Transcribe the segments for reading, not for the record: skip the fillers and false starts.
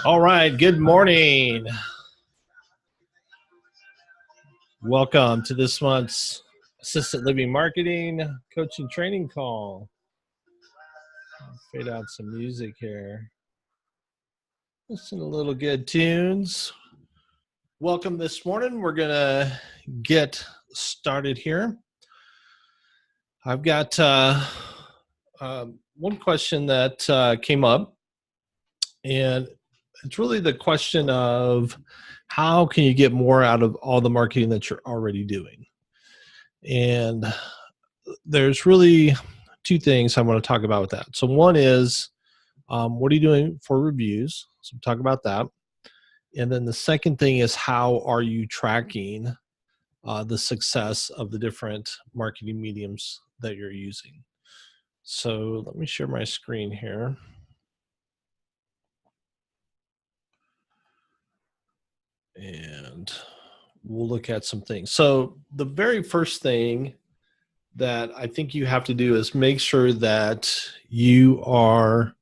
All right, good morning. Welcome to this month's Assisted Living Marketing Coaching Training Call. I'll fade out some music here. Listen to little good tunes. Welcome this morning. We're going to get started here. I've got one question that came up, and it's really the question of how can you get more out of all the marketing that you're already doing? And there's really two things I want to talk about with that. So one is, what are you doing for reviews? So talk about that. And then the second thing is, how are you tracking the success of the different marketing mediums that you're using? So let me share my screen here. And we'll look at some things. So the very first thing that I think you have to do is make sure that you are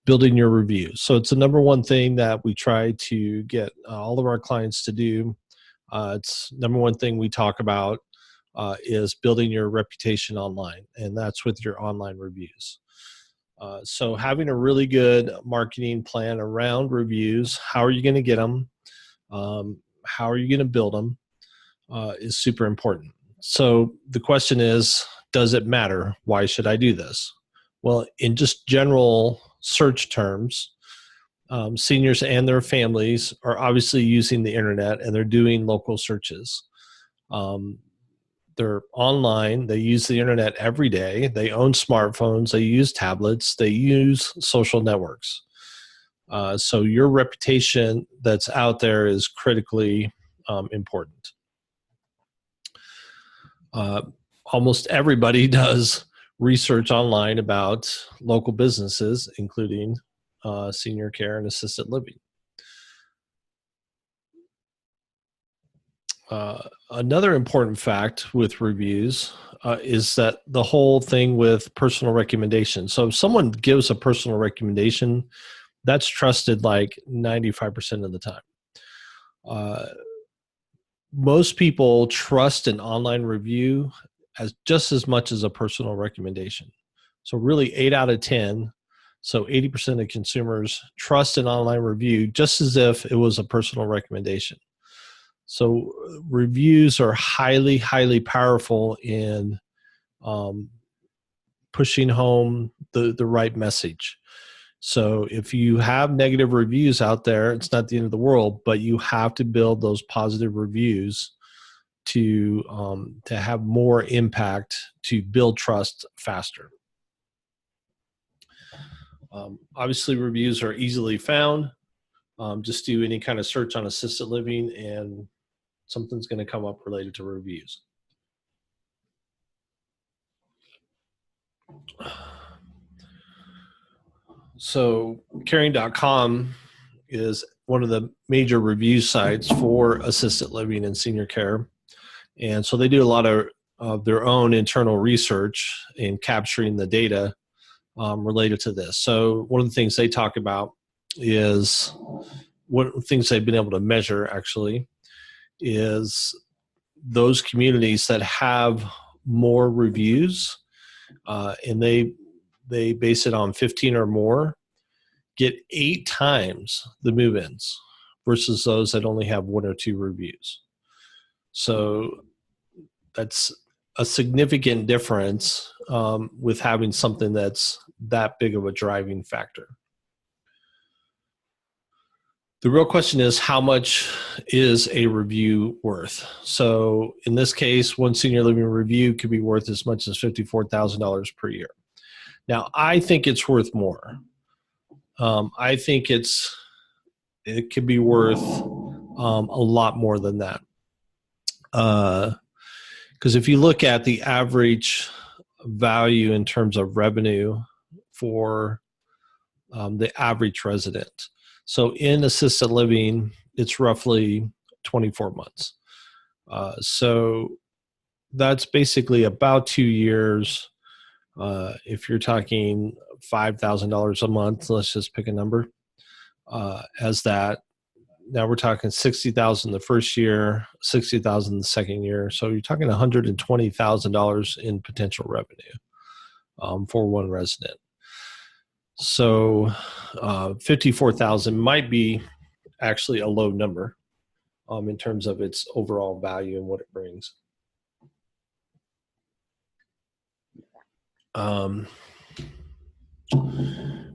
building your reviews. So it's the number one thing that we try to get all of our clients to do. It's number one thing we talk about is building your reputation online, and that's with your online reviews. So having a really good marketing plan around reviews, how are you going to get them? How are you going to build them is super important. So the question is, does it matter? Why should I do this? Well, in just general search terms, seniors and their families are obviously using the internet, and they're doing local searches. They're online. They use the internet every day. They own smartphones. They use tablets. They use social networks. So your reputation that's out there is critically important. Almost everybody does research online about local businesses, including senior care and assisted living. Another important fact with reviews is that the whole thing with personal recommendation. So if someone gives a personal recommendation, that's trusted like 95% of the time. Most people trust an online review as just as much as a personal recommendation. So really 8 out of 10. So 80% of consumers trust an online review just as if it was a personal recommendation. So reviews are highly, highly powerful in pushing home the right message. So if you have negative reviews out there, it's not the end of the world, but you have to build those positive reviews to have more impact, to build trust faster. Obviously, reviews are easily found. Just do any kind of search on assisted living, and something's going to come up related to reviews. So caring.com is one of the major review sites for assisted living and senior care. And so they do a lot of their own internal research in capturing the data related to this. So one of the things they talk about is, one of the things they've been able to measure actually is those communities that have more reviews, and they base it on 15 or more, get 8 times the move-ins versus those that only have 1 or 2 reviews. So that's a significant difference with having something that's that big of a driving factor. The real question is, how much is a review worth? So in this case, one senior living review could be worth as much as $54,000 per year. Now, I think it's worth more. I think it could be worth a lot more than that. Because if you look at the average value in terms of revenue for the average resident, so in assisted living, it's roughly 24 months. So that's basically about 2 years. If you're talking $5,000 a month, let's just pick a number. as that. Now we're talking 60,000 the first year, 60,000 the second year. So you're talking $120,000 in potential revenue for one resident. So 54,000 might be actually a low number in terms of its overall value and what it brings.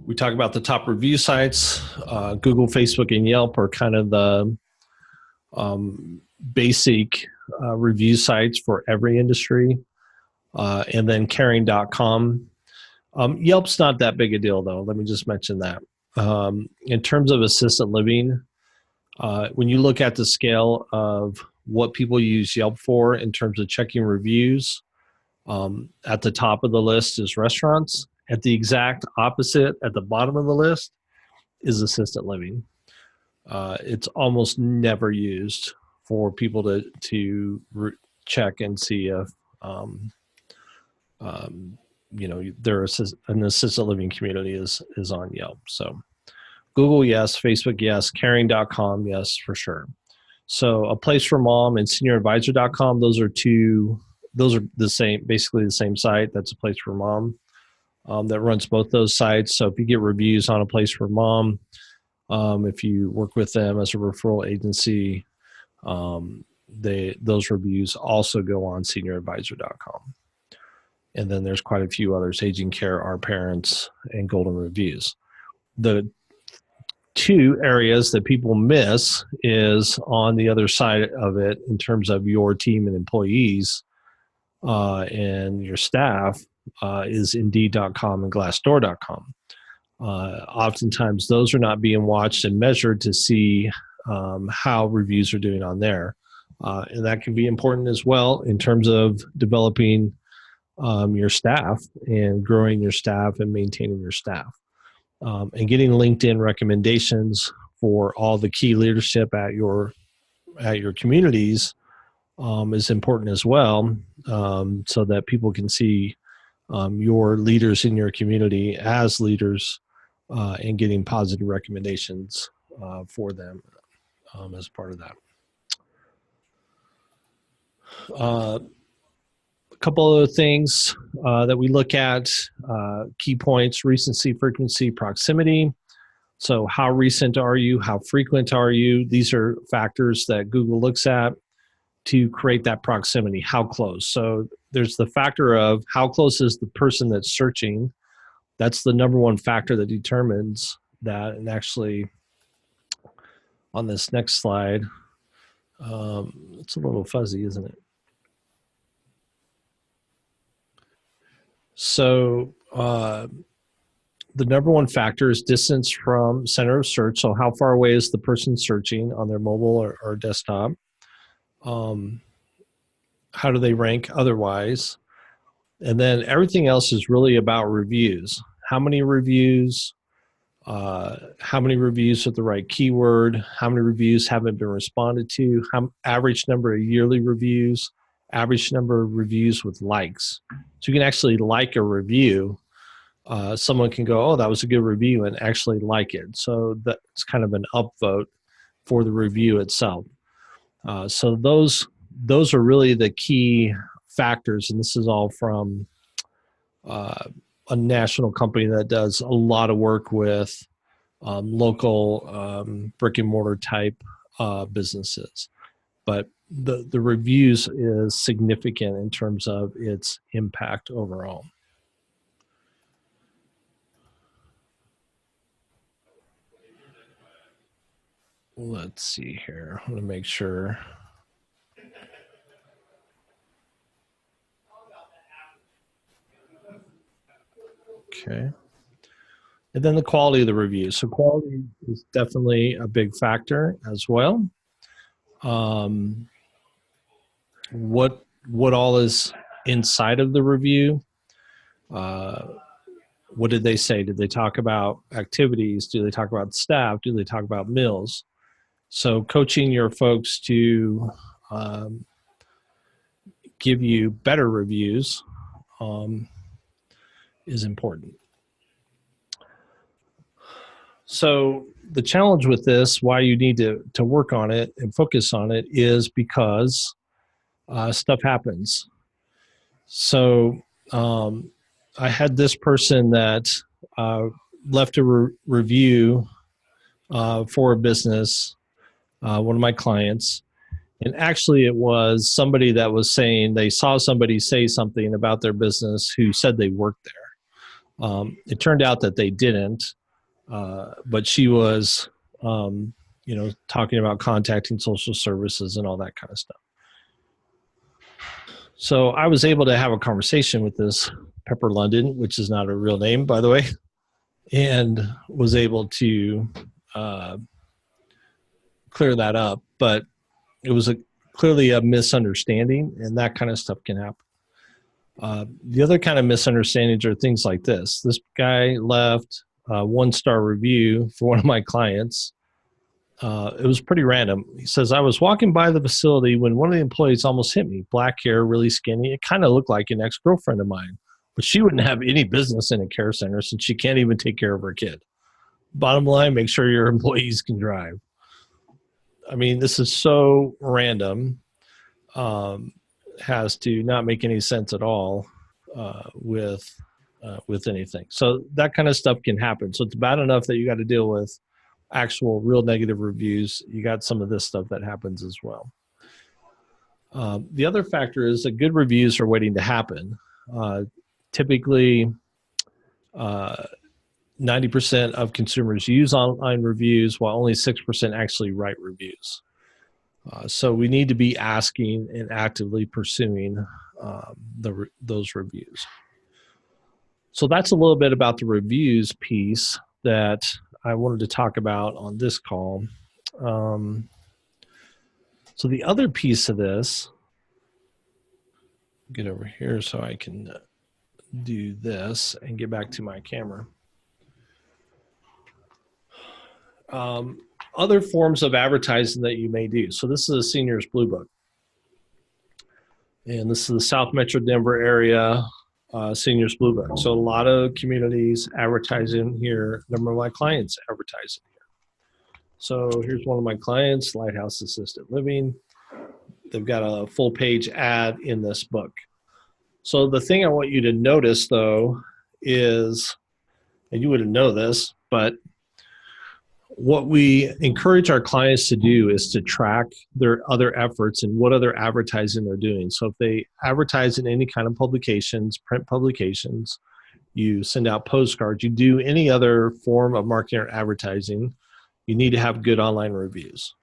We talk about the top review sites. Google, Facebook, and Yelp are kind of the basic review sites for every industry. And then caring.com. Yelp's not that big a deal, though. Let me just mention that. In terms of assisted living, when you look at the scale of what people use Yelp for in terms of checking reviews, at the top of the list is restaurants. At the exact opposite, at the bottom of the list, is assisted living. It's almost never used for people to check and see if an assisted living community is on Yelp. So Google, yes. Facebook, yes. Caring.com, yes, for sure. So A Place for Mom and senioradvisor.com, those are the same, basically the same site. That's A Place for Mom that runs both those sites. So if you get reviews on A Place for Mom, if you work with them as a referral agency, those reviews also go on senioradvisor.com. And then there's quite a few others: Aging Care, Our Parents, and Golden Reviews. The two areas that people miss is on the other side of it in terms of your team and employees and your staff is Indeed.com and Glassdoor.com. Oftentimes those are not being watched and measured to see how reviews are doing on there. And that can be important as well in terms of developing your staff and growing your staff and maintaining your staff. And getting LinkedIn recommendations for all the key leadership at your communities is important as well, so that people can see your leaders in your community as leaders and getting positive recommendations for them as part of that. A couple of things that we look at, key points: recency, frequency, proximity. So how recent are you? How frequent are you? These are factors that Google looks at to create that proximity. How close? So there's the factor of how close is the person that's searching. That's the number one factor that determines that. And actually, on this next slide, it's a little fuzzy, isn't it? So the number one factor is distance from center of search. So how far away is the person searching on their mobile or desktop? How do they rank otherwise? And then everything else is really about reviews. How many reviews? How many reviews with the right keyword? How many reviews haven't been responded to? Average number of yearly reviews, average number of reviews with likes. So you can actually like a review. Someone can go, oh, that was a good review, and actually like it. So that's kind of an upvote for the review itself. So those are really the key factors, and this is all from a national company that does a lot of work with local brick and mortar type businesses. But the reviews is significant in terms of its impact overall. Let's see here. I want to make sure. Okay. And then the quality of the review. So quality is definitely a big factor as well. What all is inside of the review? What did they say? Did they talk about activities? Do they talk about staff? Do they talk about meals? So coaching your folks to give you better reviews is important. So the challenge with this, why you need to work on it and focus on it, is because stuff happens. So I had this person that left a review for a business, one of my clients. And actually, it was somebody that was saying they saw somebody say something about their business who said they worked there. It turned out that they didn't, but she was, talking about contacting social services and all that kind of stuff. So I was able to have a conversation with this Pepper London, which is not a real name, by the way, and was able to clear that up. But it was clearly a misunderstanding, and that kind of stuff can happen. The other kind of misunderstandings are things like this. This guy left a 1-star review for one of my clients. It was pretty random. He says, I was walking by the facility when one of the employees almost hit me. Black hair, really skinny. It kind of looked like an ex-girlfriend of mine, but she wouldn't have any business in a care center since she can't even take care of her kid. Bottom line, make sure your employees can drive. I mean, this is so random. Has to not make any sense at all with anything. So that kind of stuff can happen. So it's bad enough that you got to deal with actual real negative reviews. You got some of this stuff that happens as well. The other factor is that good reviews are waiting to happen. Typically, 90% of consumers use online reviews, while only 6% actually write reviews. So we need to be asking and actively pursuing those reviews. So that's a little bit about the reviews piece that I wanted to talk about on this call. So the other piece of this, get over here so I can do this and get back to my camera. Other forms of advertising that you may do. So this is a Seniors Blue Book. And this is the South Metro Denver area Seniors Blue Book. So a lot of communities advertising here. A number of my clients advertising here. So here's one of my clients, Lighthouse Assisted Living. They've got a full page ad in this book. So the thing I want you to notice though is, and you wouldn't know this, but what we encourage our clients to do is to track their other efforts and what other advertising they're doing. So if they advertise in any kind of publications, print publications, you send out postcards, you do any other form of marketing or advertising, you need to have good online reviews.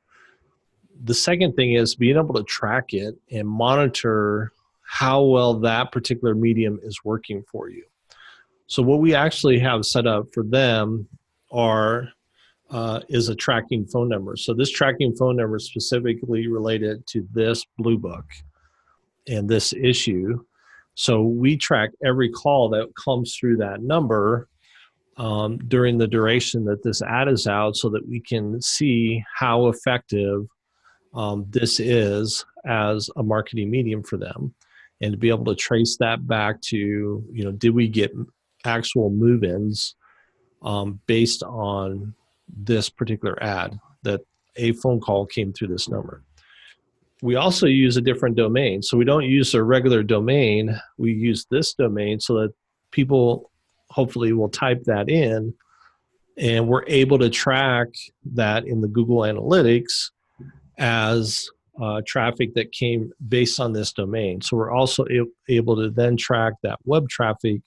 The second thing is being able to track it and monitor how well that particular medium is working for you. So what we actually have set up for them is a tracking phone number. So this tracking phone number is specifically related to this Blue Book and this issue. So we track every call that comes through that number during the duration that this ad is out, so that we can see how effective this is as a marketing medium for them, and to be able to trace that back to, did we get actual move-ins based on this particular ad, that a phone call came through this number. We also use a different domain. So we don't use a regular domain. We use this domain so that people hopefully will type that in, and we're able to track that in the Google Analytics as traffic that came based on this domain. So we're also able to then track that web traffic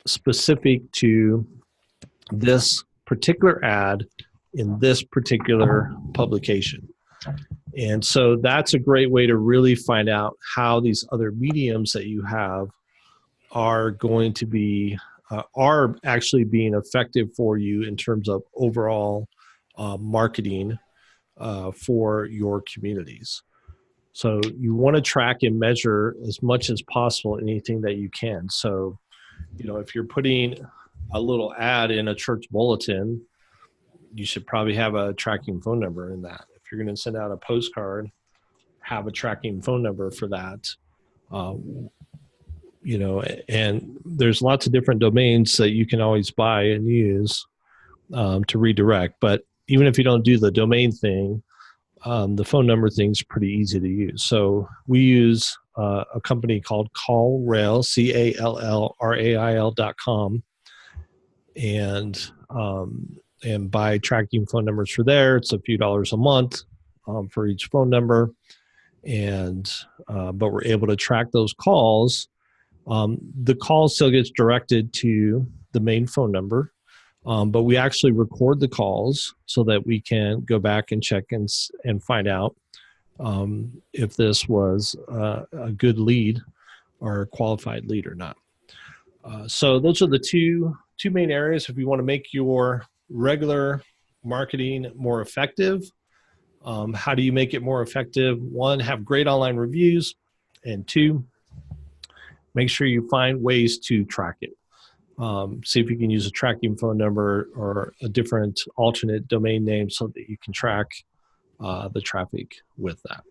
specific to this particular ad in this particular publication. And so that's a great way to really find out how these other mediums that you have are going to be, are actually being effective for you in terms of overall marketing for your communities. So you want to track and measure as much as possible anything that you can. So, if you're putting a little ad in a church bulletin, you should probably have a tracking phone number in that. If you're going to send out a postcard, have a tracking phone number for that. And there's lots of different domains that you can always buy and use to redirect. But even if you don't do the domain thing, the phone number thing is pretty easy to use. So we use a company called CallRail, CallRail.com, and by tracking phone numbers for there, it's a few dollars a month for each phone number, but we're able to track those calls. The call still gets directed to the main phone number, but we actually record the calls so that we can go back and check and find out if this was a good lead or a qualified lead or not. So those are the two main areas if you want to make your regular marketing more effective. How do you make it more effective? One, have great online reviews, and two, make sure you find ways to track it. See if you can use a tracking phone number or a different alternate domain name so that you can track the traffic with that.